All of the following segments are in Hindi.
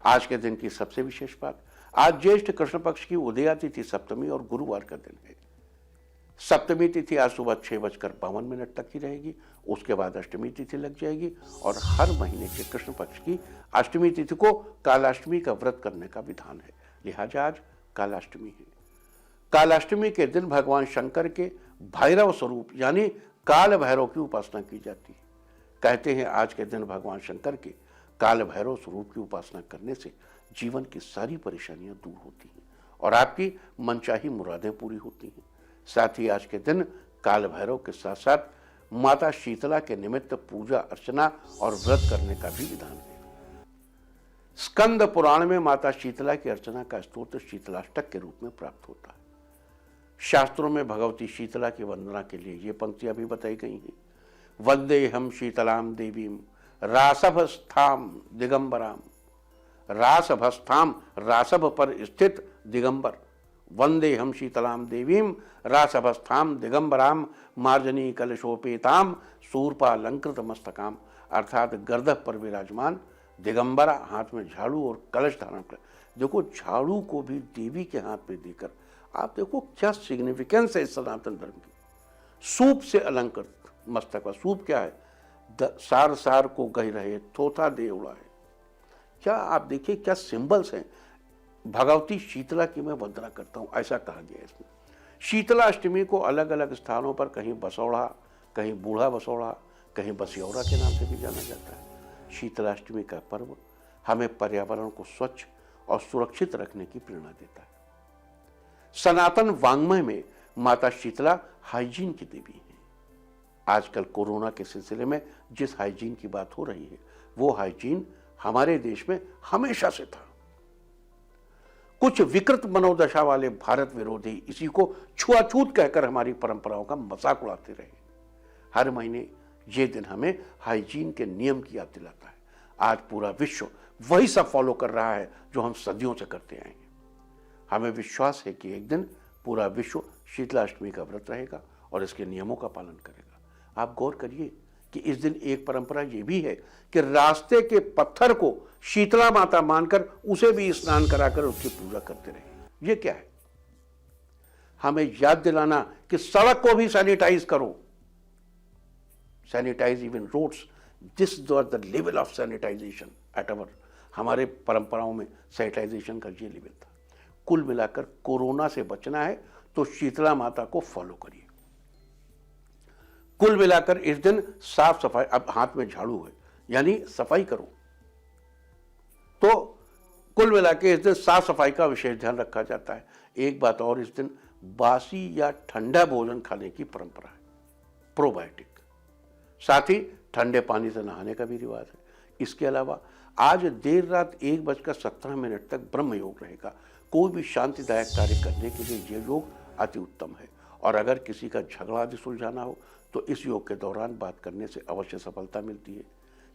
आज के दिन की सबसे विशेष बात, आज ज्येष्ठ कृष्ण पक्ष की उदया तिथि सप्तमी और गुरुवार का दिन है। सप्तमी तिथि आज सुबह 6:52 तक ही रहेगी, उसके बाद अष्टमी तिथि लग जाएगी और हर महीने के कृष्ण पक्ष की अष्टमी तिथि को कालाष्टमी का व्रत करने का विधान है, लिहाजा आज कालाष्टमी है। कालाष्टमी के दिन भगवान शंकर के भैरव स्वरूप यानी काल भैरव की उपासना की जाती है। कहते हैं आज के दिन भगवान शंकर के काल भैरव स्वरूप की उपासना करने से जीवन की सारी परेशानियां दूर होती हैं और आपकी मनचाही मुरादें पूरी होती हैं। साथ ही आज के दिन काल भैरव के साथ साथ माता शीतला के निमित्त पूजा अर्चना और व्रत करने का भी विधान है। स्कंद पुराण में माता शीतला की अर्चना का स्तोत्र शीतलाष्टक के रूप में प्राप्त होता है। शास्त्रों में भगवती शीतला की वंदना के लिए ये पंक्तियां भी बताई गई हैं। वंदे हम शीतलाम देवीम रासभस्थाम दिगंबराम। रासभस्थाम रासभ पर स्थित दिगंबर। वंदे हम शीतलाम देवीम रासभस्थाम दिगंबराम मार्जनी कलशोपेताम सूर्पालंकृत मस्तकाम। अर्थात गर्दभ पर विराजमान दिगंबरा, हाथ में झाड़ू और कलश धारण कर। देखो, झाड़ू को भी देवी के हाथ में देकर आप देखो क्या सिग्निफिकेंस है इस सनातन धर्म की। सूप से अलंकृत मस्तक का, सूप क्या है? सार सार को गह रहे थोथा दे उड़ा है। क्या आप देखिए क्या सिंबल्स हैं। भगवती शीतला की मैं वंदना करता हूं, ऐसा कहा गया है इसमें। शीतला अष्टमी को अलग अलग स्थानों पर कहीं बसौड़ा, कहीं बूढ़ा बसौड़ा, कहीं बसियौरा के नाम से भी जाना जाता है। शीतलाष्टमी का पर्व हमें पर्यावरण को स्वच्छ और सुरक्षित रखने की प्रेरणा देता है। सनातन वाङ्मय में माता शीतला हाइजीन की देवी है। आजकल कोरोना के सिलसिले में जिस हाइजीन की बात हो रही है, वो हाइजीन हमारे देश में हमेशा से था। कुछ विकृत मनोदशा वाले भारत विरोधी इसी को छुआछूत कहकर हमारी परंपराओं का मजाक उड़ाते रहे। हर महीने ये दिन हमें हाइजीन के नियम की याद दिलाता है। आज पूरा विश्व वही सब फॉलो कर रहा है जो हम सदियों से करते आए हैं। हमें विश्वास है कि एक दिन पूरा विश्व शीतलाष्टमी का व्रत रहेगा और इसके नियमों का पालन करेगा। आप गौर करिए कि इस दिन एक परंपरा यह भी है कि रास्ते के पत्थर को शीतला माता मानकर उसे भी स्नान कराकर उसकी पूजा करते रहे। ये क्या है? हमें याद दिलाना कि सड़क को भी सैनिटाइज करो। Sanitise even roads. This was the level of sanitisation at our. हमारे परंपराओं में सैनिटाइजेशन का ये लेवल था। कुल मिलाकर कोरोना से बचना है तो शीतला माता को फॉलो करिए। कुल मिलाकर इस दिन साफ सफाई, अब हाथ में झाड़ू है यानी सफाई करो। तो कुल मिलाकर इस दिन साफ सफाई का विशेष ध्यान रखा जाता है। एक बात और, इस दिन बासी या ठंडा भोजन खाने की परंपरा है, प्रोबायोटिक। साथ ही ठंडे पानी से नहाने का भी रिवाज है। इसके अलावा आज देर रात 1:17 तक ब्रह्म योग रहेगा। कोई भी शांतिदायक कार्य करने के लिए यह योग अति उत्तम है और अगर किसी का झगड़ा आदि सुलझाना हो तो इस योग के दौरान बात करने से अवश्य सफलता मिलती है।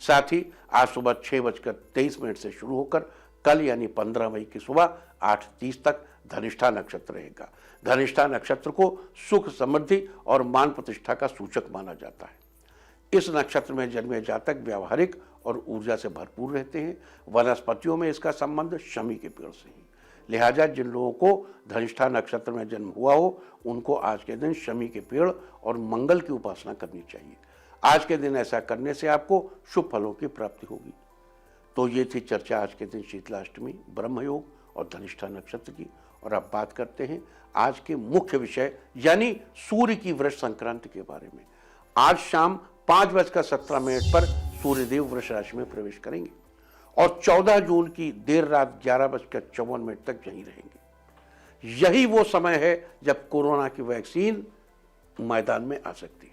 साथ ही आज सुबह 6:23 से शुरू होकर कल यानी 15 मई की सुबह 8:30 तक धनिष्ठा नक्षत्र रहेगा। धनिष्ठा नक्षत्र को सुख, समृद्धि और मान प्रतिष्ठा का सूचक माना जाता है। इस नक्षत्र में जन्मे जातक व्यावहारिक और ऊर्जा से भरपूर रहते हैं। वनस्पतियों में इसका संबंध शमी के पेड़ से है, लिहाजा जिन लोगों को धनिष्ठा नक्षत्र में जन्म हुआ हो उनको आज के दिन शमी के पेड़ और मंगल की उपासना करनी चाहिए। आज के दिन ऐसा करने से आपको शुभ फलों की प्राप्ति होगी। तो ये थी चर्चा आज के दिन शीतलाष्टमी, ब्रह्मयोग और धनिष्ठा नक्षत्र की। और अब बात करते हैं आज के मुख्य विषय यानी सूर्य की वृष संक्रांति के बारे में। आज शाम 5:17 पर सूर्यदेव वृष राशि में प्रवेश करेंगे और 14 जून की देर रात 11:54 तक यहीं रहेंगे। यही वो समय है जब कोरोना की वैक्सीन मैदान में आ सकती है,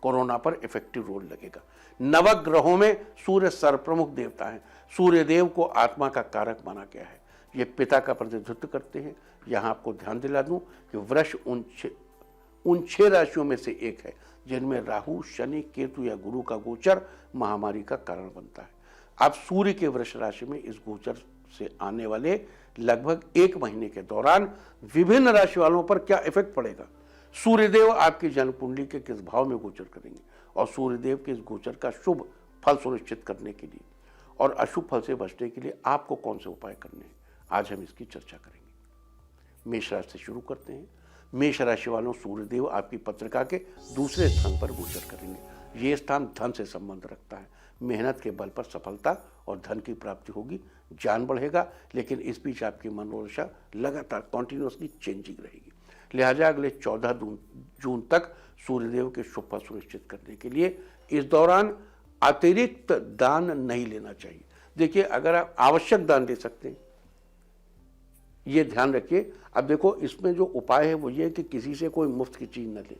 कोरोना पर इफेक्टिव रोल लगेगा। नवग्रहों में सूर्य सर्वप्रमुख देवता है। सूर्यदेव को आत्मा का कारक माना गया है, ये पिता का प्रतिनिधित्व करते हैं। यहाँ आपको ध्यान दिला दूं कि वृष उन 6 राशियों में से एक है जिनमें राहु, शनि, केतु या गुरु का गोचर महामारी का कारण बनता है। अब सूर्य के वृष राशि में इस गोचर से आने वाले लगभग 1 महीने के दौरान विभिन्न राशि वालों पर क्या इफेक्ट पड़ेगा। सूर्यदेव आपकी जन्म कुंडली के किस भाव में गोचर करेंगे और सूर्यदेव के इस गोचर का शुभ फल सुनिश्चित करने के लिए और अशुभ फल से बचने के लिए आपको कौन से उपाय करने हैं, आज हम इसकी चर्चा करेंगे। मेष राशि से शुरू करते हैं। मेष राशि वालों, सूर्यदेव आपकी पत्रिका के दूसरे स्थान पर गोचर करेंगे। ये स्थान धन से संबंध रखता है। मेहनत के बल पर सफलता और धन की प्राप्ति होगी, ज्ञान बढ़ेगा, लेकिन इस बीच आपकी मनोदशा लगातार कॉन्टिन्यूसली चेंजिंग रहेगी। लिहाजा अगले 14 जून तक सूर्यदेव के शुभ फल सुनिश्चित करने के लिए इस दौरान अतिरिक्त दान नहीं लेना चाहिए। देखिए, अगर आप आवश्यक दान दे सकते हैं, ये ध्यान रखिए। अब देखो, इसमें जो उपाय है वो ये है कि किसी से कोई मुफ्त की चीज़ न ले।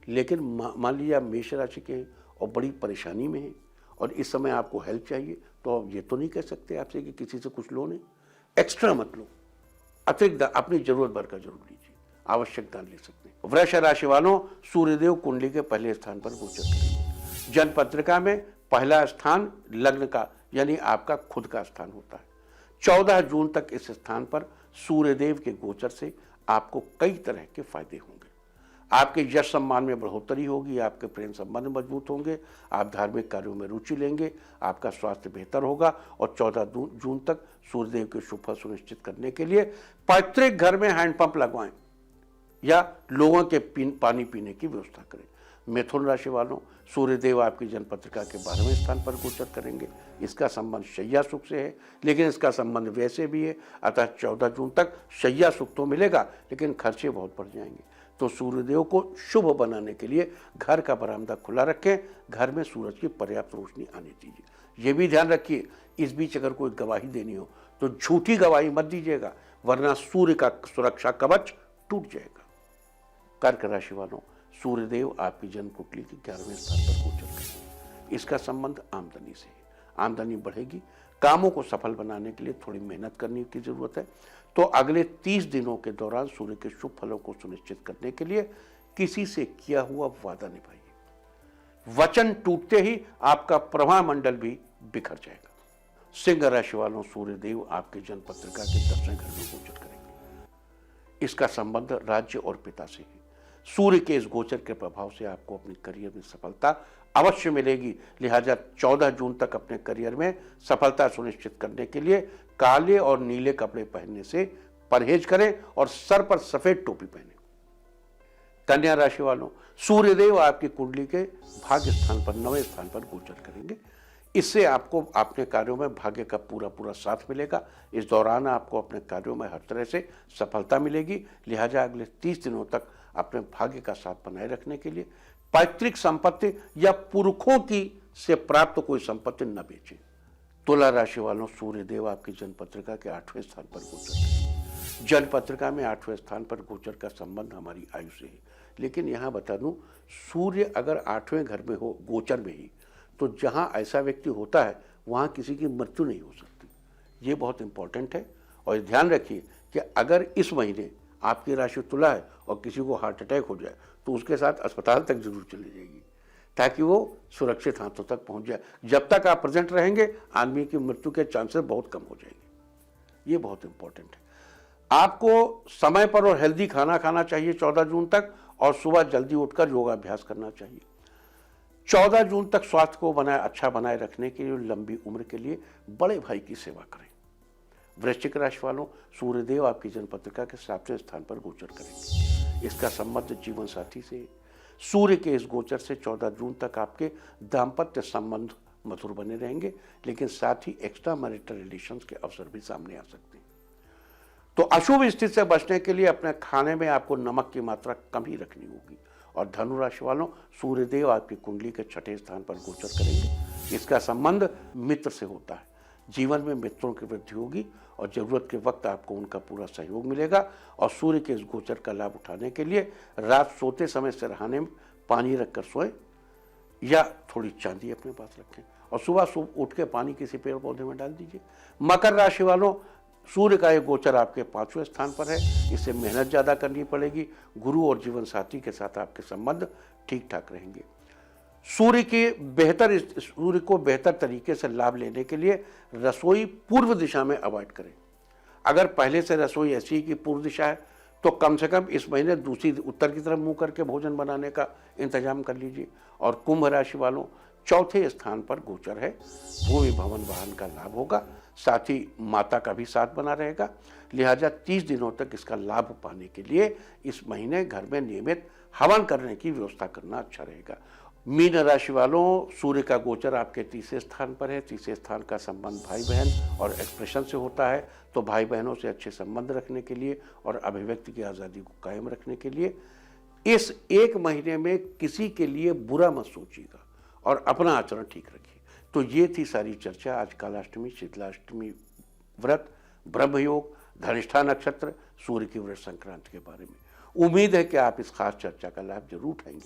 लेकिन मान लीजिए आप मेष राशि के हैं और बड़ी परेशानी में हैं और इस समय आपको हेल्प चाहिए, तो आप ये तो नहीं कह सकते आपसे कि किसी से कुछ लो नहीं। एक्स्ट्रा मत लो, अतिरिक्त दान अपनी जरूरत भर का जरूर लीजिए, आवश्यक दान ले सकते हैं। वृष राशि वालों, सूर्यदेव कुंडली के पहले स्थान पर गोचर करेंगे। जन्म पत्रिका में पहला स्थान लग्न का यानी आपका खुद का स्थान होता है। 14 जून तक इस स्थान पर सूर्यदेव के गोचर से आपको कई तरह के फायदे होंगे। आपके यश सम्मान में बढ़ोतरी होगी, आपके प्रेम संबंध मजबूत होंगे, आप धार्मिक कार्यों में रुचि लेंगे, आपका स्वास्थ्य बेहतर होगा और 14 जून तक सूर्यदेव के शुभ फल सुनिश्चित करने के लिए पैतृक घर में हैंडपंप लगवाएं या लोगों के पानी पीने की व्यवस्था करें। मिथुन राशि वालों, सूर्यदेव आपकी जन्म पत्रिका के 12वें स्थान पर गोचर करेंगे। इसका संबंध शैया सुख से है, लेकिन इसका संबंध वैसे भी है, अतः 14 जून तक शैया सुख तो मिलेगा, लेकिन खर्चे बहुत बढ़ जाएंगे। तो सूर्यदेव को शुभ बनाने के लिए घर का बरामदा खुला रखें, घर में सूरज की पर्याप्त रोशनी आने दीजिए। ये भी ध्यान रखिए, इस बीच अगर कोई गवाही देनी हो तो झूठी गवाही मत दीजिएगा, वरना सूर्य का सुरक्षा कवच टूट जाएगा। कर्क राशि वालों, सूर्यदेव आपकी जन्म कुंडली के 11वें स्थान पर गोचर करेंगे। इसका संबंध आमदनी से है। आमदनी बढ़ेगी। कामों को सफल बनाने के लिए थोड़ी मेहनत करने की जरूरत है। तो अगले 30 दिनों के दौरान सूर्य के शुभ फलों को सुनिश्चित करने के लिए किसी से किया हुआ वादा निभाइए। वचन टूटते ही आपका प्रभा मंडल भी बिखर जाएगा। सिंह राशि वालों, सूर्यदेव आपके जन्म पत्रिका के 10वें घर में गोचर करेंगे। इसका संबंध राज्य और पिता से है। सूर्य के इस गोचर के प्रभाव से आपको अपने करियर में सफलता अवश्य मिलेगी। लिहाजा 14 जून तक अपने करियर में सफलता सुनिश्चित करने के लिए काले और नीले कपड़े पहनने से परहेज करें और सर पर सफेद टोपी पहने। कन्या राशि वालों, सूर्यदेव आपकी कुंडली के भाग्य स्थान पर 9वें स्थान पर गोचर करेंगे। इससे आपको अपने कार्यों में भाग्य का पूरा साथ मिलेगा। इस दौरान आपको अपने कार्यों में हर तरह से सफलता मिलेगी। लिहाजा अगले 30 दिनों तक अपने भाग्य का साथ बनाए रखने के लिए पैतृक संपत्ति या पुरखों की से प्राप्त कोई संपत्ति न बेचें। तुला राशि वालों, सूर्यदेव आपकी जन्म पत्रिका के 8वें स्थान पर गोचर करेंगे। जन्म पत्रिका में 8वें स्थान पर गोचर का संबंध हमारी आयु से है, लेकिन यहाँ बता दूं, सूर्य अगर 8वें घर में हो, गोचर में ही, तो जहाँ ऐसा व्यक्ति होता है वहाँ किसी की मृत्यु नहीं हो सकती। ये बहुत इंपॉर्टेंट है। और ध्यान रखिए कि अगर इस महीने आपकी राशि तुला है और किसी को हार्ट अटैक हो जाए तो उसके साथ अस्पताल तक जरूर चली जाएगी, ताकि वो सुरक्षित हाथों तक पहुंच जाए। जब तक आप प्रेजेंट रहेंगे, आदमी की मृत्यु के चांसेस बहुत कम हो जाएंगे। ये बहुत इंपॉर्टेंट है। आपको समय पर और हेल्दी खाना खाना चाहिए 14 जून तक, और सुबह जल्दी उठकर योगाभ्यास करना चाहिए। 14 जून तक स्वास्थ्य को अच्छा बनाए रखने के लिए, लंबी उम्र के लिए बड़े भाई की सेवा करें। वृश्चिक राशि वालों, सूर्यदेव आपकी जन्म पत्रिका के 7वें स्थान पर गोचर करेंगे। इसका संबंध जीवन साथी से है। सूर्य के इस गोचर से 14 जून तक आपके दाम्पत्य संबंध मधुर बने रहेंगे, लेकिन साथ ही एक्स्ट्रा मैरिटल रिलेशंस के अवसर भी सामने आ सकते हैं। तो अशुभ स्थिति से बचने के लिए अपने खाने में आपको नमक की मात्रा कम ही रखनी होगी। और धनु राशि वालों, सूर्यदेव आपकी कुंडली के 6ठे स्थान पर गोचर करेंगे। इसका संबंध मित्र से होता है। जीवन में मित्रों की वृद्धि होगी और जरूरत के वक्त आपको उनका पूरा सहयोग मिलेगा। और सूर्य के इस गोचर का लाभ उठाने के लिए रात सोते समय सिरहाने में पानी रखकर सोएं या थोड़ी चांदी अपने पास रखें, और सुबह उठ के पानी किसी पेड़ पौधे में डाल दीजिए। मकर राशि वालों, सूर्य का एक गोचर आपके 5वें स्थान पर है। इससे मेहनत ज़्यादा करनी पड़ेगी। गुरु और जीवन साथी के साथ आपके संबंध ठीक ठाक रहेंगे। सूर्य को बेहतर तरीके से लाभ लेने के लिए रसोई पूर्व दिशा में अवॉइड करें। अगर पहले से रसोई ऐसी की पूर्व दिशा है तो कम से कम इस महीने दूसरी उत्तर की तरफ मुंह करके भोजन बनाने का इंतजाम कर लीजिए। और कुंभ राशि वालों, चौथे स्थान पर गोचर है। भूमि भवन वाहन का लाभ होगा, साथ ही माता का भी साथ बना रहेगा। लिहाजा 30 दिनों तक इसका लाभ पाने के लिए इस महीने घर में नियमित हवन करने की व्यवस्था करना अच्छा रहेगा। मीन राशि वालों, सूर्य का गोचर आपके तीसरे स्थान पर है। तीसरे स्थान का संबंध भाई बहन और एक्सप्रेशन से होता है, तो भाई बहनों से अच्छे संबंध रखने के लिए और अभिव्यक्ति की आज़ादी को कायम रखने के लिए इस एक महीने में किसी के लिए बुरा मत सोचिएगा और अपना आचरण ठीक रखिए। तो ये थी सारी चर्चा आज कालाष्टमी, शीतलाष्टमी व्रत, ब्रह्मयोग, धनिष्ठा नक्षत्र, सूर्य की व्रत संक्रांति के बारे में। उम्मीद है कि आप इस खास चर्चा का लाभ जरूर उठाएंगे।